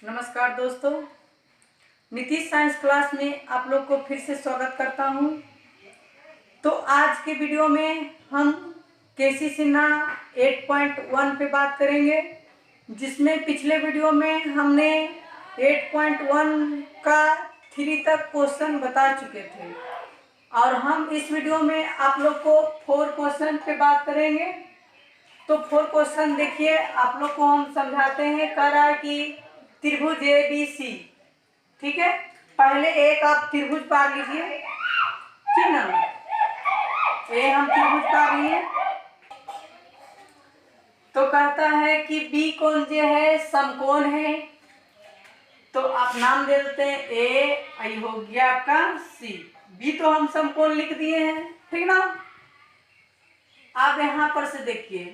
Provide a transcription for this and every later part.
नमस्कार दोस्तों, Nitish science class में आप लोग को फिर से स्वागत करता हूं। तो आज के वीडियो में हम केसी सिन्हा 8.1 पे बात करेंगे, जिसमें पिछले वीडियो में हमने 8.1 का 3 तक क्वेश्चन बता चुके थे और हम इस वीडियो में आप लोग को 4 क्वेश्चन पे बात करेंगे। तो 4 क्वेश्चन देखिए, आप लोग को हम समझाते हैं। कह रहा है कि त्रिभुज ABC, ठीक है। पहले एक आप त्रिभुज पार लीजिए, ठीक ना। ये हम त्रिभुज पार लिए। तो कहता है कि बी कोण जो है समकोण है, तो आप नाम दे देते हैं ए, आई हो गया आपका सी। बी तो हम समकोण लिख दिए हैं, ठीक ना। आप यहाँ पर से देखिए,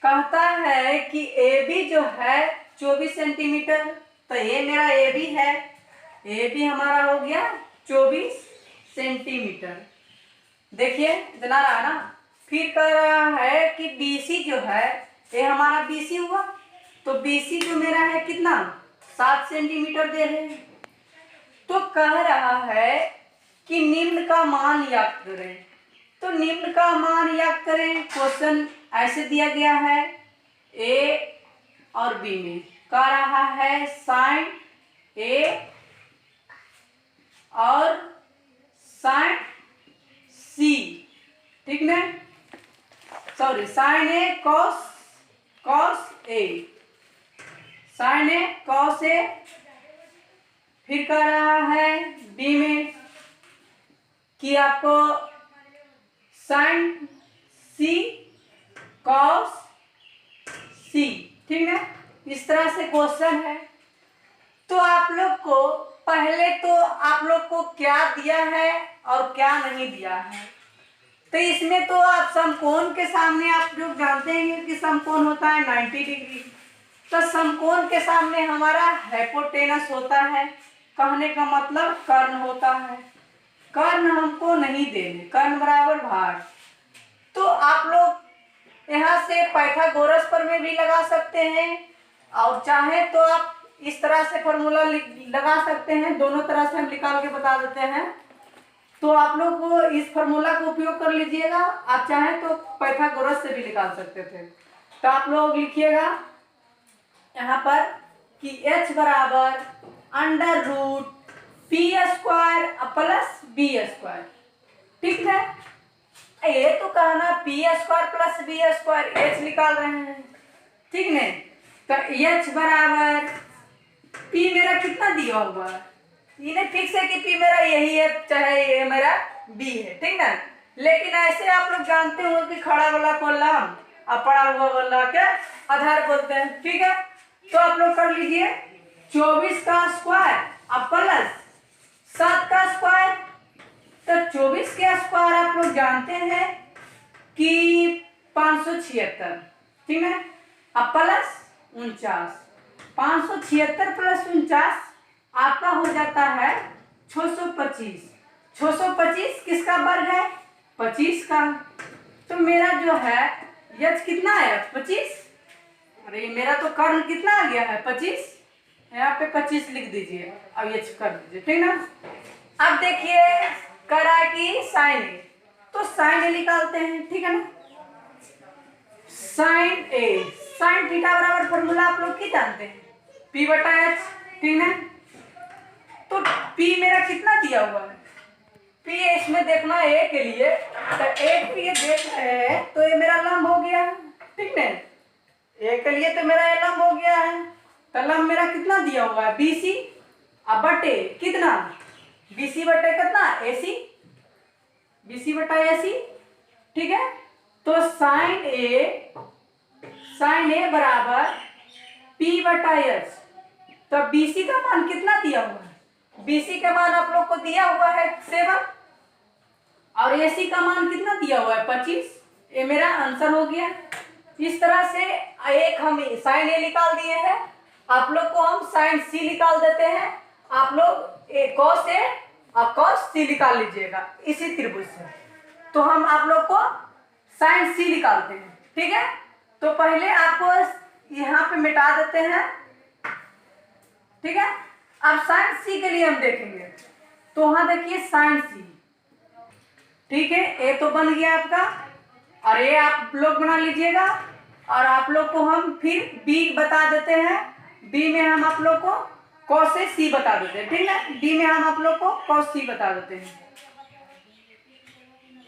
कहता है कि ए बी जो है 24 सेंटीमीटर, तो ये मेरा ए बी है। ए बी हमारा हो गया 24 सेंटीमीटर। देखिए जना रहा ना। फिर कह रहा है कि BC जो है, ये हमारा BC हुआ, तो BC जो मेरा है कितना 7 सेंटीमीटर दे रहे हैं। तो कह रहा है कि निम्न का मान याद करें। तो निम्न का मान याद करें। क्वेश्चन ऐसे दिया गया है, ए और बी में कह रहा है साइन ए और साइन सी, ठीक ना। Sorry, sign A cos A, sign A cos A. फिर कह रहा है बी में कि आपको साइन सी कॉस सी, ठीक है। इस तरह से क्वेश्चन है। तो आप लोग को पहले तो आप लोग को क्या दिया है और क्या नहीं दिया है। तो इसमें तो आप समकोण के सामने आप लोग जानते हैं कि समकोण होता है 90 डिग्री। तो समकोण के सामने हमारा हाइपोटेनस होता है। कहने का मतलब कर्ण होता है। कर्ण हमको नहीं देने, कर्ण बराबर भाग। तो आप लोग यहाँ से पाइथागोरस पर में भी लगा सकते हैं और चाहे तो आप इस तरह से फॉर्मूला लगा सकते हैं। दोनों तरह से हम निकाल के बता देते हैं। तो आप लोग को इस फॉर्मूला का उपयोग कर लीजिएगा। आप चाहें तो पाइथागोरस से भी निकाल सकते थे। तो आप लोग लिखिएगा यहाँ पर कि h बराबर under root P square plus B square, ठीक है। ये तो कहना P square plus B square, H निकाल रहे हैं, ठीक है। तो एच बराबर पी मेरा कितना दिया हुआ है, इन्हें फिक्स है कि पी मेरा यही है, चाहे ये मेरा बी है, ठीक ना। लेकिन ऐसे आप लोग जानते हो कि खड़ा वाला कॉलम और पड़ा हुआ वाला के आधार बोलते हैं, ठीक है। तो आप लोग कर लीजिए 24 का स्क्वायर और प्लस 7 का स्क्वायर। तो 24 के स्क्वायर आप लोग जानते हैं कि 576, ठीक है। अब प्लस 49, 576 प्लस 49 आपका हो जाता है 625। 625 किसका वर्ग है, 25 का। तो मेरा जो है यच कितना है 25। अरे मेरा तो कर्ण कितना आ गया है 25, यहाँ पे 25 लिख दीजिए। अब ये कर दीजिए, ठीक ना। अब देखिए करा कि साइन ए, तो साइन ए निकालते हैं, ठीक है ना। साइन ए, साइन थीटा बराबर फॉर्मूला आप लोग की जानते हैं, पी बटा एच, ठीक है। तो पी मेरा कितना दिया हुआ है, पी इसमें देखना ए के लिए, तो ए के लिए देख रहे हैं तो ये मेरा लंब हो गया, ठीक है। ए के लिए तो मेरा ये लंब हो गया है। तो लंब मेरा कितना दिया हुआ है BC, अब बटे कितना BC बटे कितना AC, BC बटा AC, ठीक है। तो साइन ए बराबर P बटा H। तो BC का मान कितना दिया हुआ है, BC का मान आप लोग को दिया हुआ है 7 और AC का मान कितना दिया हुआ है 25। ये मेरा आंसर हो गया। इस तरह से एक हम साइन ए निकाल दिए हैं। आप लोग को हम साइन सी निकाल देते हैं। आप लोग कॉस ए और कॉस सी निकाल लीजिएगा इसी त्रिभुज से। तो हम आप लोग को साइन सी निकालते हैं, ठीक है। तो पहले आपको यहाँ पे मिटा देते हैं अब साइन सी के लिए हम देखेंगे, तो वहां देखिए साइन सी, ठीक है, ए तो बन गया आपका, और ये आप लोग बना लीजिएगा, और आप लोग को हम फिर बी बता देते हैं, बी में हम आप लोग को कॉस से सी बता देते हैं, ठीक है, बी में हम आप लोग को कॉस सी बता देते हैं,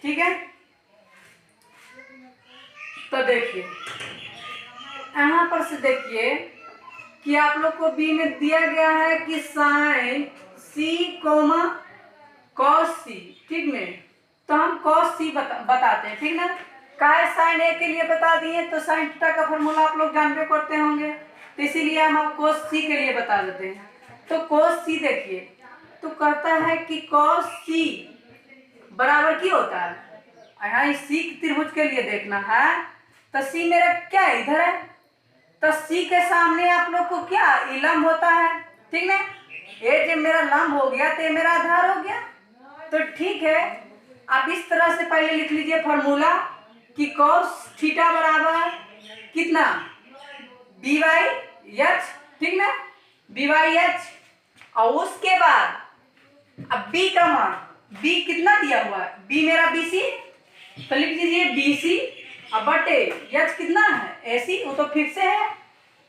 ठीक है। तो देखिए यहाँ पर से देखिए कि आप लोग को बी में दिया गया है कि साइन सी कोमा कॉस सी, ठीक है, तो हम कॉस सी बताते हैं, ठीक ना। काय साइन ए के लिए बता दिए, तो साइन थीटा का फॉर्मूला आप लोग जानते करते होंगे, तो इसीलिए हम कॉस सी के लिए बता देते हैं। तो कॉस सी देखिए, तो कहता है कि कॉस सी बराबर की होता है, यहाँ सी त्रिभुज के लिए देखना है, तो सी मेरा क्या इधर है, तो सी के सामने आप लोग को क्या लंब होता है, ठीक है, ये जब मेरा लंब हो गया तो ये मेरा आधार हो गया। तो ठीक है, आप इस तरह से पहले लिख लीजिए फॉर्मूला कि कॉस थीटा बराबर कितना बी वाई एच, ठीक ना, बी वाई एच, और उसके बाद अब बी का मान, बी कितना दिया हुआ है, बी मेरा बी सी, तो लिख दीजिए बी सी, अब बटे एच कितना है ए सी, वो तो फिक्स है,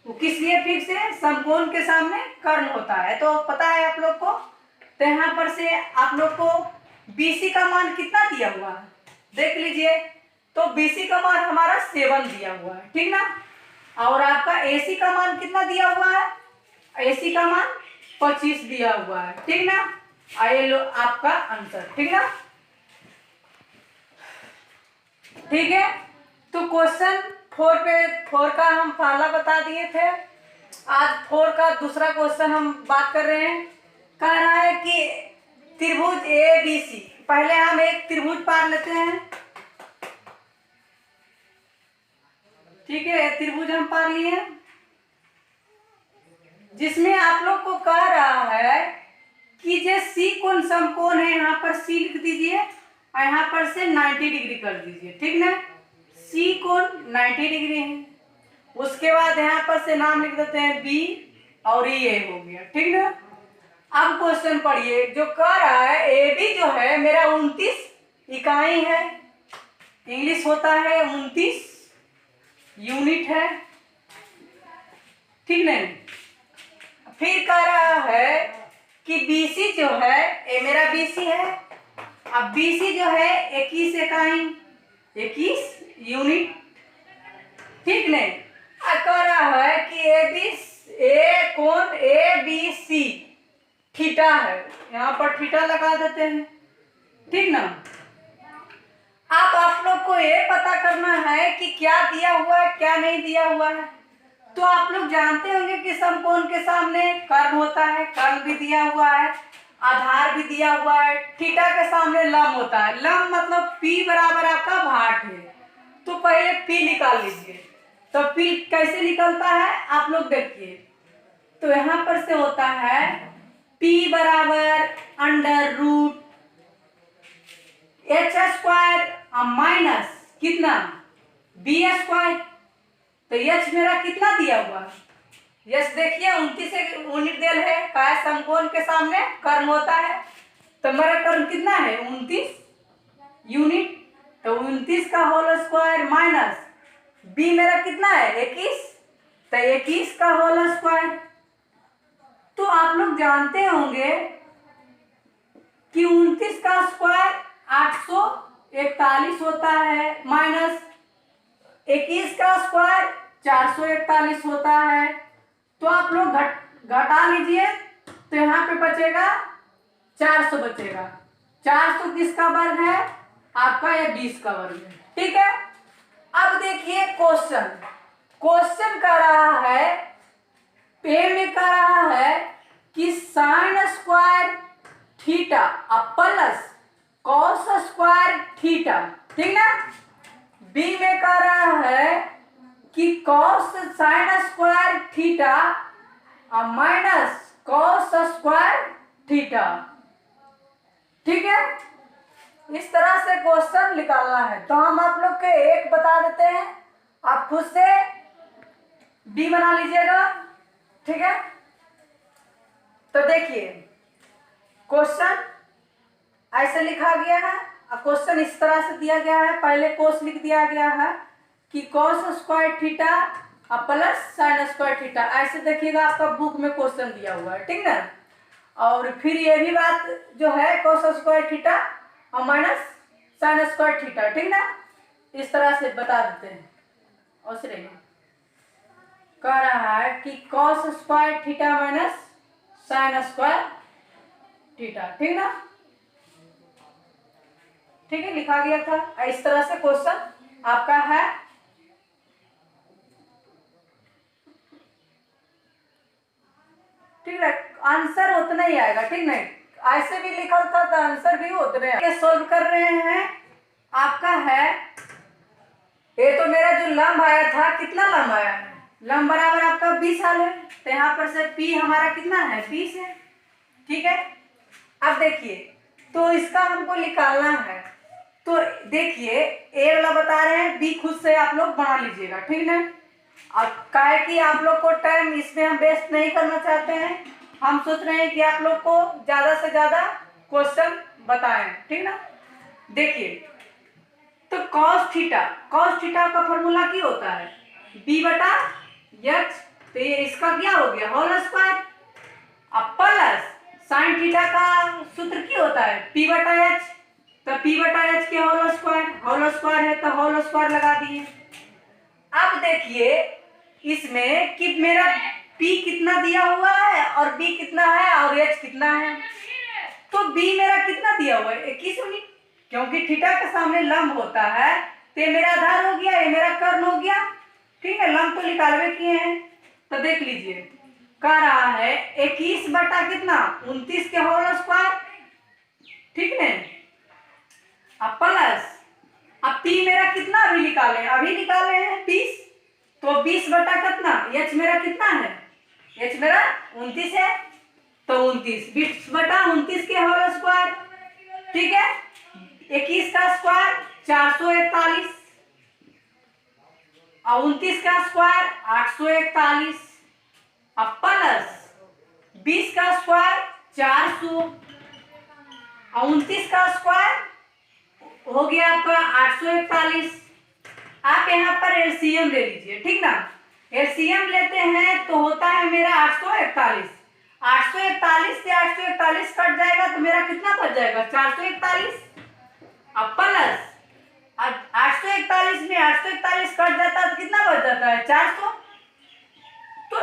वो किस लिए फिक्स है, समकोण के सामने कर्ण होता है, तो पता है आप लोग को। तो यहाँ पर से आप लोग को BC का मान कितना दिया हुआ है देख लीजिए, तो BC का मान हमारा 7 दिया हुआ है, ठीक ना, और आपका AC का मान कितना दिया हुआ है, AC का मान 25 दिया हुआ है, ठीक ना, ये लो आपका आंसर, ठीक ना, ठीक है। तो क्वेश्चन 4 का हम पहला बता दिए थे, आज 4 का दूसरा क्वेश्चन हम बात कर रहे हैं। कह रहा है कि त्रिभुज ABC, पहले हम एक त्रिभुज पार लेते हैं, ठीक है, त्रिभुज हम पार लिए, जिसमें आप लोग को कह रहा है कि जो सी कोण समकोण है, यहाँ पर सी लिख दीजिए और यहाँ पर से 90 डिग्री कर दीजिए, ठीक ना, सी कोण 90 डिग्री है, उसके बाद यहाँ पर से नाम लिख देते हैं बी, और ये हो गया, ठीक ना। अब क्वेश्चन पढ़िए, जो कह रहा है ए बी जो है मेरा 29 इकाई है, इंग्लिश होता है 29 यूनिट है, ठीक नहीं। फिर कह रहा है कि BC जो है, ये मेरा BC है, अब BC जो है 21 इकाई, 21 यूनिट, ठीक नहीं। अब कह रहा है कि ए कोण ABC थीटा है, यहाँ पर थीटा लगा देते हैं, ठीक ना। अब आप लोग को ये पता करना है कि क्या दिया हुआ है क्या नहीं दिया हुआ है, तो आप लोग जानते होंगे कि समकोण के सामने कर्ण होता है, कर्ण भी दिया हुआ है, आधार भी दिया हुआ है, थीटा के सामने लंब होता है, लंब मतलब P बराबर आपका भाट है, तो पहले P निकाल लीजिए। तो P कैसे निकलता है आप लोग देखिए, तो यहाँ पर से होता है P बराबर under root H square minus कितना बी स्क्वायर, तो एच मेरा कितना दिया हुआ है, यस देखिए 29 यूनिट देल है, काय समकोण के सामने कर्ण होता है, तो मेरा कर्ण कितना है 29 यूनिट, तो 29 का होल स्क्वायर माइनस बी मेरा कितना है 21, तो 21 का होल स्क्वायर। तो आप लोग जानते होंगे कि 29 का स्क्वायर 841 होता है, माइनस 21 का स्क्वायर 441 होता है, तो आप लोग घटा लीजिए, तो यहाँ पे बचेगा 400 बचेगा, 400 किसका वर्ग है आपका, या 20 का वर्ग है, ठीक है। अब देखिए क्वेश्चन कर रहा है, पे में कर रहा है कि sine square theta plus cos square theta, ठीक ना। बी में कह रहा है कि cos sine square theta minus cos square theta, ठीक है। इस तरह से क्वेश्चन निकालना है, तो हम आप लोग के एक बता देते हैं, आप खुद से बी बना लीजिएगा, ठीक है। तो देखिए क्वेश्चन ऐसे लिखा गया है, क्वेश्चन इस तरह से दिया गया है। पहले कोस लिख दिया गया है कि cos square theta plus sine square theta, ऐसे देखिएगा आपका बुक में क्वेश्चन दिया हुआ है, ठीक ना। और फिर ये भी बात जो है कॉस स्क्वायर थीटा और माइनस साइन स्क्वायर थीटा, ठीक ना, इस तरह से बता देते हैं। और कह रहा है कि cos square theta minus sine square theta, ठीक ना, ठीक है, लिखा गया था। इस तरह से क्वेश्चन आपका है। ठीक है, आंसर उतना ही आएगा, ठीक नहीं, ऐसे भी लिखा था तो आंसर भी उतने आएगा। सोल्व कर रहे हैं, आपका है ये तो मेरा जो लंब आया था, कितना लंब आया है, लंब बराबर आपका 20 साल है, तो यहाँ पर से पी हमारा कितना है 20 है, ठीक है। अब देखिए तो इसका हमको निकालना है, तो देखिए ए वाला बता रहे हैं, बी खुद से आप लोग बना लीजिएगा, ठीक ना। अब काहे कि आप लोग को टाइम इसमें हम वेस्ट नहीं करना चाहते हैं, हम सोच रहे हैं कि आप लोग को ज्यादा से ज्यादा क्वेश्चन बताएं, ठीक ना। देखिए तो cos थीटा का फॉर्मूला क्या होता है, b बटा एच, तो ये इसका क्या हो गया होल स्क्वायर, अब प्लस साइन थीटा का सूत्र क्या होता है p बटा एच, तो p बटा एच के होल स्क्वायर है तो होल स्क्वायर लगा दिए। अब देखिए इसमें कि मेरा p कितना दिया हुआ है और b कितना है और h कितना है, तो b मेरा कितना दिया हुआ है 21 यूनिट, क्योंकि थीटा के सामने लंब होता है तो ये मेरा आधार हो गया, ये मेरा कर्ण हो गया, ठीक है, लंब तो निकालवे किए हैं। तो देख लीजिए कह रहा है 21 बटा कितना 29 के होल स्क्वायर, ठीक है, अब प्लस अब p मेरा कितना अभी निकाले हैं 20, तो 20 बटा कितना h मेरा कितना है, h मेरा 29 है, तो 20 बटा 29 के होल स्क्वायर, ठीक है, 21 का स्क्वायर 441 और 29 का स्क्वायर 841, अब प्लस 20 का स्क्वायर 400 और 29 का स्क्वायर हो गया आपका 841। आप यहाँ पर एलसीएम ले लीजिए, ठीक ना, एलसीएम लेते हैं तो होता है मेरा 841, 841 से 841 कट जाएगा तो मेरा कितना बच जाएगा 441, अब प्लस 841 में 841 कट जाता है तो कितना बच जाता है 400, तो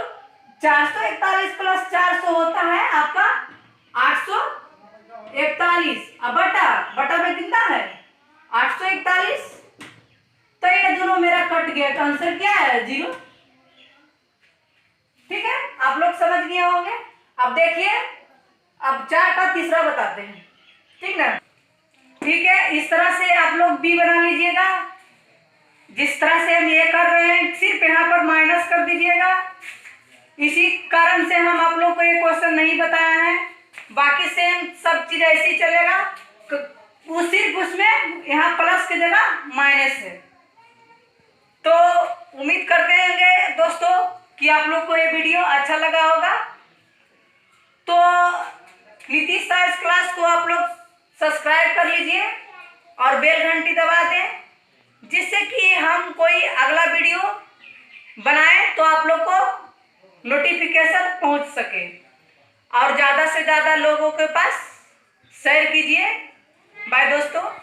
441 प्लस 400 होता है आपका 841, अब बटा में कितना है 841, तो ये दोनों मेरा कट गया, तो आंसर क्या है 0, ठीक है, आप लोग समझ गए होंगे। अब देखिए अब 4 का तीसरा बताते हैं, ठीक ना, ठीक है, इस तरह से आप लोग बी बना लीजिएगा, जिस तरह से हम ये कर रहे हैं सिर्फ यहाँ पर माइनस कर दीजिएगा, इसी कारण से हम आप लोग को ये क्वेश्चन नहीं बताया है, बाकी सेम सब चीज ऐसे ही चलेगा, वो सिर्फ उसमें यहाँ प्लस की जगह माइनस है। तो उम्मीद करते हैं दोस्तों कि आप लोग को ये वीडियो अच्छा लगा होगा, तो नीतीश साइंस क्लास को आप लोग सब्सक्राइब कर लीजिए और बेल घंटी दबा दें, जिससे कि हम कोई अगला वीडियो बनाएं तो आप लोग को नोटिफिकेशन पहुंच सके, और ज़्यादा से ज़्यादा लोगों के पास शेयर कीजिए। बाय दोस्तों।